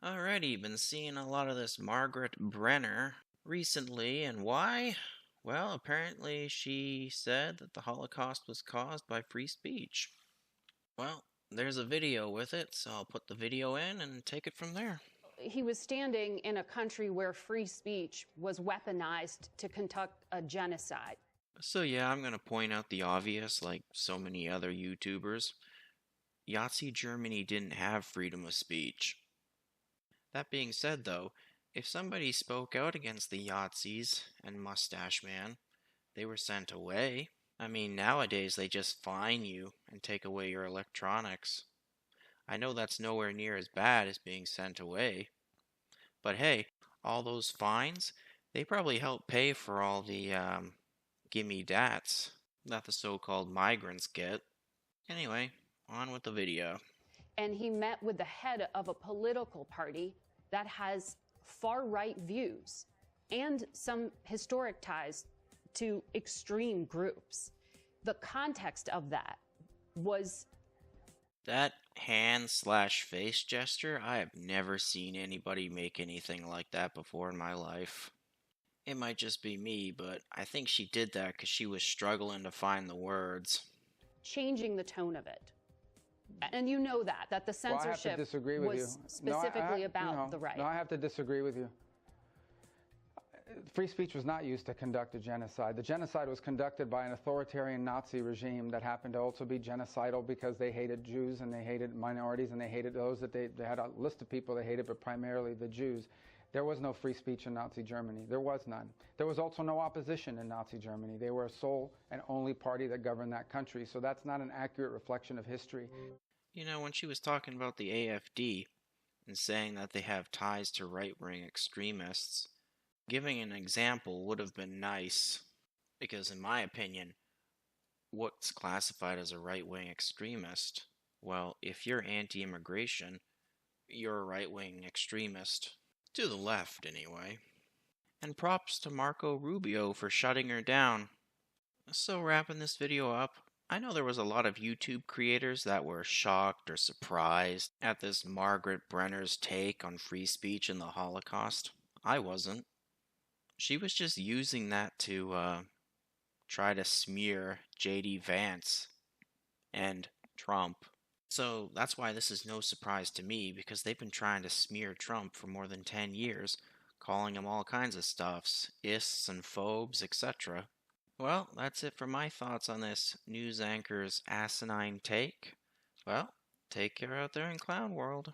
Alrighty, been seeing a lot of this Margaret Brenner recently, and why? Well, apparently she said that the Holocaust was caused by free speech. Well, there's a video with it, so I'll put the video in and take it from there. He was standing in a country where free speech was weaponized to conduct a genocide. So yeah, I'm gonna point out the obvious, like so many other YouTubers. Yahtzee Germany didn't have freedom of speech. That being said, though, if somebody spoke out against the Yahtzees and Mustache Man, they were sent away. I mean, nowadays they just fine you and take away your electronics. I know that's nowhere near as bad as being sent away. But hey, all those fines, they probably help pay for all the, gimme dats that the so-called migrants get. Anyway, on with the video. And he met with the head of a political party that has far-right views and some historic ties to extreme groups. The context of that was... That hand/face gesture, I have never seen anybody make anything like that before in my life. It might just be me, but I think she did that because she was struggling to find the words. Changing the tone of it. And you know that the censorship was specifically about the right. No, I have to disagree with you. Free speech was not used to conduct a genocide. The genocide was conducted by an authoritarian Nazi regime that happened to also be genocidal because they hated Jews and they hated minorities and they hated those that they had a list of people they hated, but primarily the Jews. There was no free speech in Nazi Germany. There was none. There was also no opposition in Nazi Germany. They were a sole and only party that governed that country, so that's not an accurate reflection of history. You know, when she was talking about the AfD and saying that they have ties to right-wing extremists, giving an example would have been nice, because in my opinion, what's classified as a right-wing extremist? Well, if you're anti-immigration, you're a right-wing extremist. To the left, anyway. And props to Marco Rubio for shutting her down. So wrapping this video up, I know there was a lot of YouTube creators that were shocked or surprised at this Margaret Brenner's take on free speech in the Holocaust. I wasn't. She was just using that to try to smear J.D. Vance and Trump. So that's why this is no surprise to me, because they've been trying to smear Trump for more than 10 years, calling him all kinds of stuffs, ists and phobes, etc. Well, that's it for my thoughts on this news anchor's asinine take. Well, take care out there in clown world.